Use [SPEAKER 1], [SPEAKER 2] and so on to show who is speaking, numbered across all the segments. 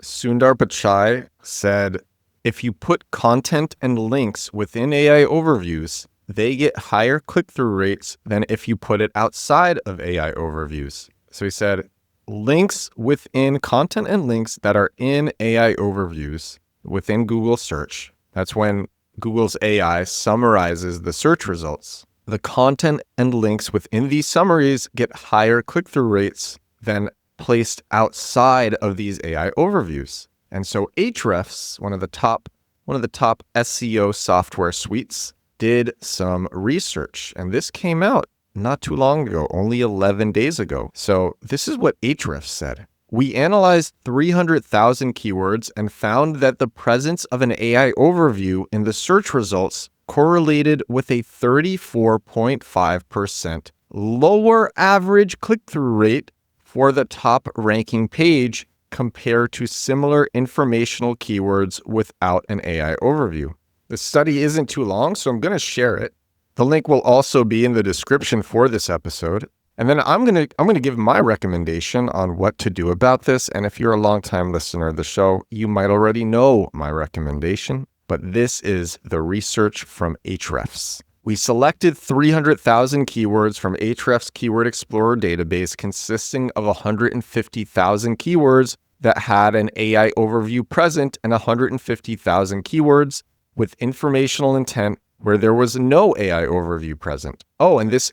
[SPEAKER 1] Sundar Pichai said, if you put content and links within AI overviews, they get higher click-through rates than if you put it outside of AI overviews. So he said, links within content and links that are in AI overviews within Google search. That's when Google's AI summarizes the search results. The content and links within these summaries get higher click-through rates than placed outside of these AI overviews. And so Ahrefs, one of the top SEO software suites, did some research, and this came out not too long ago, only 11 days ago. So this is what Ahrefs said. We analyzed 300,000 keywords and found that the presence of an AI overview in the search results correlated with a 34.5% lower average click-through rate for the top ranking page compared to similar informational keywords without an AI overview. The study isn't too long, so I'm going to share it. The link will also be in the description for this episode. And then I'm going to give my recommendation on what to do about this. And if you're a longtime listener of the show, you might already know my recommendation, but this is the research from Ahrefs. We selected 300,000 keywords from Ahrefs Keyword Explorer database consisting of 150,000 keywords that had an AI overview present and 150,000 keywords with informational intent where there was no AI overview present. Oh, and this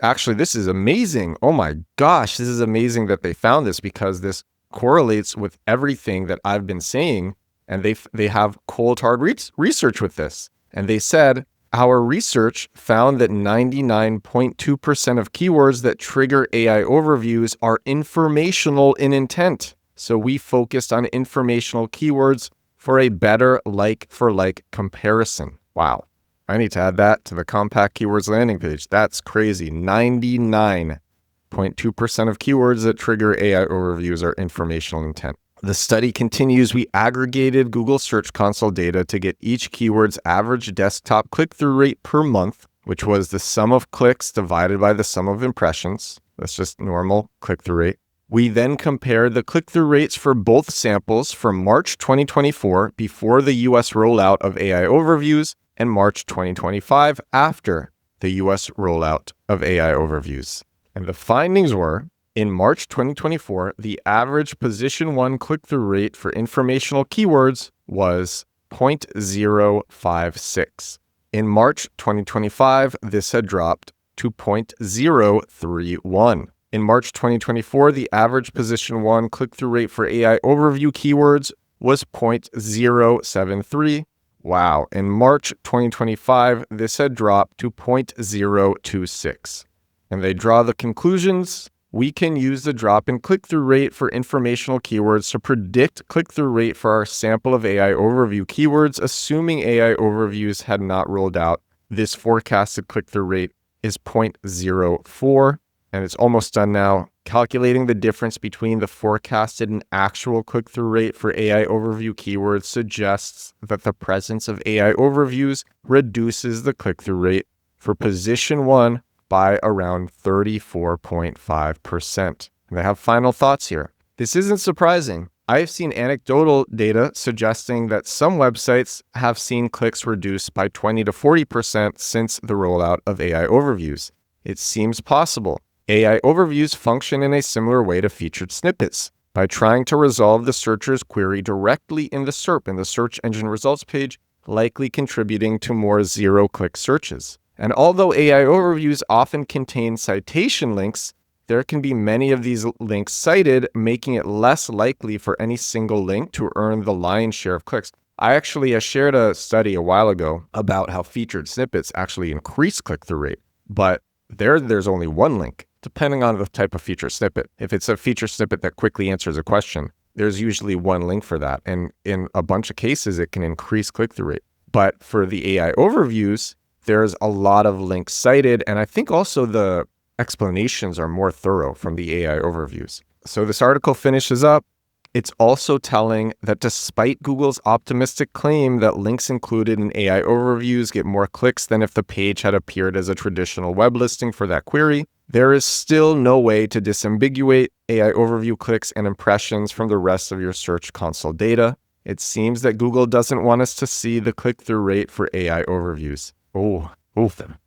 [SPEAKER 1] is amazing. Oh my gosh, this is amazing that they found this because this correlates with everything that I've been saying. And they have cold hard research with this. And they said, our research found that 99.2% of keywords that trigger AI overviews are informational in intent. So we focused on informational keywords for a better like-for-like comparison. Wow. I need to add that to the Compact Keywords landing page. That's crazy. 99.2% of keywords that trigger AI overviews are informational intent. The study continues. We aggregated Google Search Console data to get each keyword's average desktop click-through rate per month, which was the sum of clicks divided by the sum of impressions. That's just normal click-through rate. We then compared the click-through rates for both samples from March 2024, before the US rollout of AI overviews, and March 2025, after the US rollout of AI overviews. And the findings were, in March 2024, the average position 1 click-through rate for informational keywords was 0.056. In March 2025, this had dropped to 0.031. In March 2024, the average position 1 click-through rate for AI overview keywords was 0.073. Wow. In March 2025, this had dropped to 0.026. And they draw the conclusions. We can use the drop in click-through rate for informational keywords to predict click-through rate for our sample of AI overview keywords, assuming AI overviews had not rolled out. This forecasted click-through rate is 0.04, and it's almost done now. Calculating the difference between the forecasted and actual click-through rate for AI overview keywords suggests that the presence of AI overviews reduces the click-through rate for position 1 by around 34.5%. And I have final thoughts here. This isn't surprising. I've seen anecdotal data suggesting that some websites have seen clicks reduced by 20 to 40% since the rollout of AI overviews. It seems possible. AI overviews function in a similar way to featured snippets, by trying to resolve the searcher's query directly in the SERP, in the search engine results page, likely contributing to more zero-click searches. And although AI overviews often contain citation links, there can be many of these links cited, making it less likely for any single link to earn the lion's share of clicks. I shared a study a while ago about how featured snippets actually increase click-through rate, but there's only one link, depending on the type of feature snippet. If it's a feature snippet that quickly answers a question, there's usually one link for that. And in a bunch of cases, it can increase click-through rate. But for the AI overviews, there's a lot of links cited. And I think also the explanations are more thorough from the AI overviews. So this article finishes up. It's also telling that despite Google's optimistic claim that links included in AI overviews get more clicks than if the page had appeared as a traditional web listing for that query, there is still no way to disambiguate AI overview clicks and impressions from the rest of your Search Console data. It seems that Google doesn't want us to see the click-through rate for AI overviews.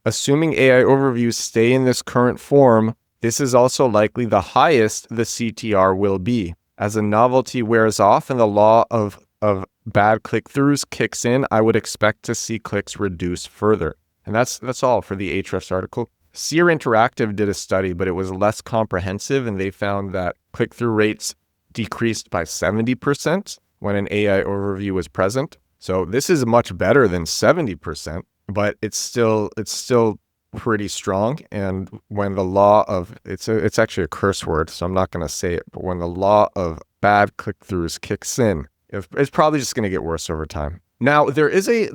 [SPEAKER 1] Assuming AI overviews stay in this current form, this is also likely the highest the CTR will be. As the novelty wears off and the law of bad click-throughs kicks in, I would expect to see clicks reduce further. And that's all for the Ahrefs article. Seer Interactive did a study, but it was less comprehensive, and they found that click-through rates decreased by 70% when an AI overview was present. So this is much better than 70%, but it's still pretty strong. And when the law of it's actually a curse word, so I'm not going to say it, but when the law of bad click-throughs kicks in, it's probably just going to get worse over time. Now, there is a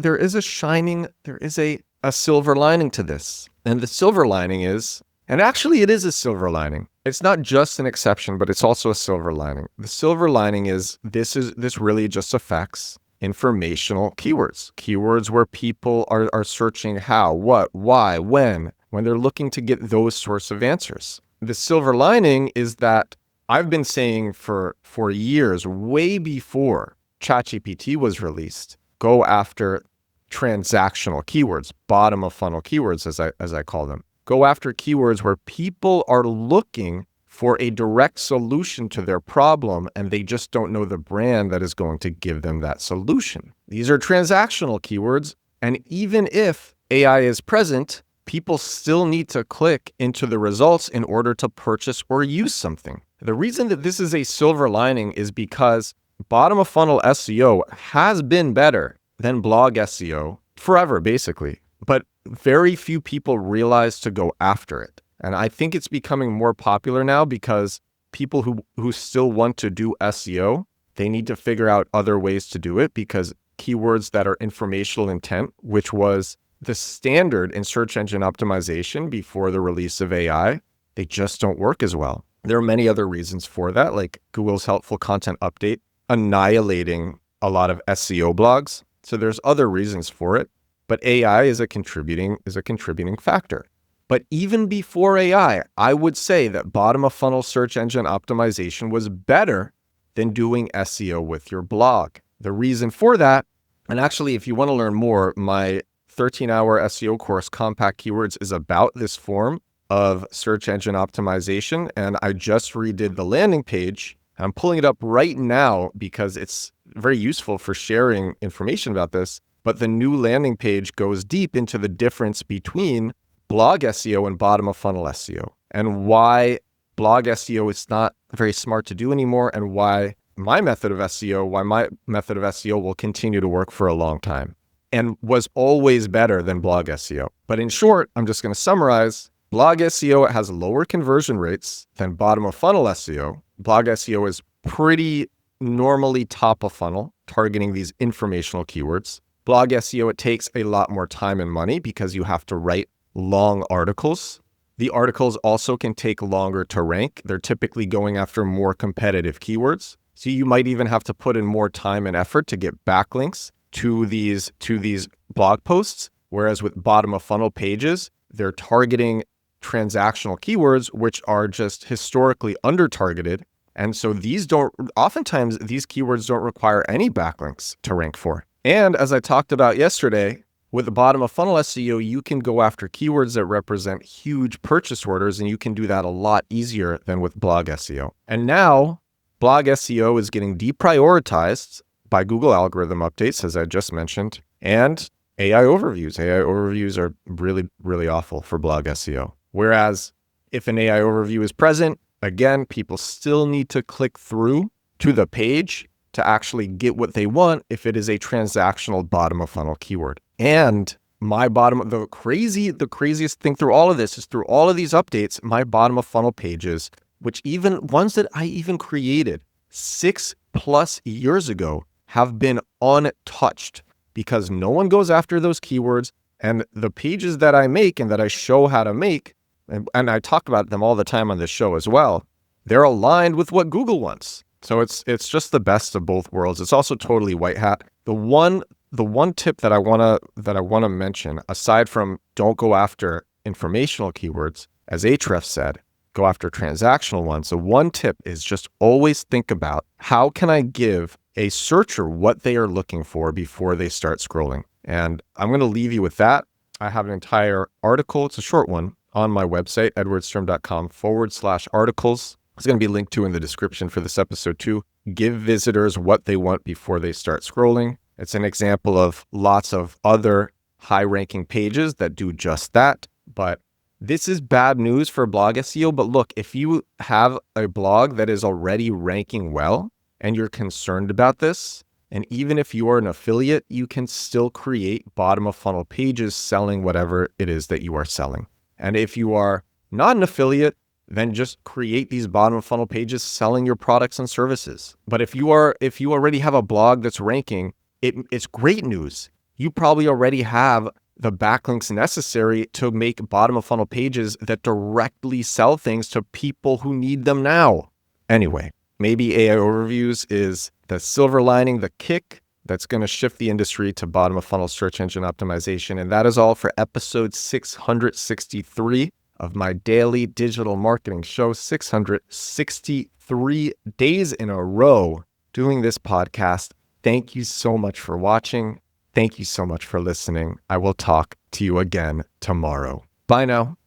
[SPEAKER 1] silver lining to this. And the silver lining is, and actually it is a silver lining. It's not just an exception, but it's also a silver lining. The silver lining is this really just affects informational keywords where people are searching how, what, why, when they're looking to get those sorts of answers. The silver lining is that I've been saying for years, way before ChatGPT was released, go after transactional keywords, bottom of funnel keywords, as I call them. Go after keywords where people are looking for a direct solution to their problem, and they just don't know the brand that is going to give them that solution. These are transactional keywords, and even if AI is present, people still need to click into the results in order to purchase or use something. The reason that this is a silver lining is because bottom of funnel SEO has been better than blog SEO forever, basically. But very few people realize to go after it. And I think it's becoming more popular now because people who still want to do SEO, they need to figure out other ways to do it, because keywords that are informational intent, which was the standard in search engine optimization before the release of AI, they just don't work as well. There are many other reasons for that, like Google's helpful content update annihilating a lot of SEO blogs. So there's other reasons for it, but AI is a contributing factor. But even before AI, I would say that bottom of funnel search engine optimization was better than doing SEO with your blog. The reason for that, and actually, if you want to learn more, my 13-hour SEO course, Compact Keywords, is about this form of search engine optimization. And I just redid the landing page. I'm pulling it up right now because it's very useful for sharing information about this. But the new landing page goes deep into the difference between blog SEO and bottom of funnel SEO, and why blog SEO is not very smart to do anymore, and why my method of SEO will continue to work for a long time and was always better than blog SEO. But in short, I'm just going to summarize. Blog SEO has lower conversion rates than bottom of funnel SEO. Blog SEO is pretty normally top of funnel, targeting these informational keywords. Blog SEO, it takes a lot more time and money because you have to write long articles. The articles also can take longer to rank. They're typically going after more competitive keywords. So you might even have to put in more time and effort to get backlinks to these blog posts. Whereas with bottom of funnel pages, they're targeting transactional keywords, which are just historically under-targeted. And so oftentimes these keywords don't require any backlinks to rank for. And as I talked about yesterday, with the bottom of funnel SEO, you can go after keywords that represent huge purchase orders, and you can do that a lot easier than with blog SEO. And now blog SEO is getting deprioritized by Google algorithm updates, as I just mentioned, and AI overviews. AI overviews are really, really awful for blog SEO. Whereas if an AI overview is present, again, people still need to click through to the page to actually get what they want if it is a transactional bottom of funnel keyword. And the craziest thing through all of this is through all of these updates, my bottom of funnel pages, which even ones that I even created 6+ years ago, have been untouched because no one goes after those keywords. And the pages that I make and that I show how to make, and I talk about them all the time on this show as well, they're aligned with what Google wants. So it's just the best of both worlds. It's also totally white hat. The one tip that I wanna mention, aside from don't go after informational keywords, as Ahrefs said, go after transactional ones. So one tip is just always think about, how can I give a searcher what they are looking for before they start scrolling? And I'm going to leave you with that. I have an entire article, it's a short one, on my website, edwardstrom.com/articles. It's going to be linked to in the description for this episode too. Give visitors what they want before they start scrolling. It's an example of lots of other high-ranking pages that do just that. But this is bad news for blog SEO. But look, if you have a blog that is already ranking well and you're concerned about this, and even if you are an affiliate, you can still create bottom of funnel pages selling whatever it is that you are selling. And if you are not an affiliate, then just create these bottom of funnel pages selling your products and services. But if you already have a blog that's ranking, it's great news. You probably already have the backlinks necessary to make bottom of funnel pages that directly sell things to people who need them now. Anyway, maybe AI overviews is the silver lining, the kick that's going to shift the industry to bottom of funnel search engine optimization. And that is all for episode 663 of my daily digital marketing show. 663 days in a row doing this podcast. Thank you so much for watching. Thank you so much for listening. I will talk to you again tomorrow. Bye now.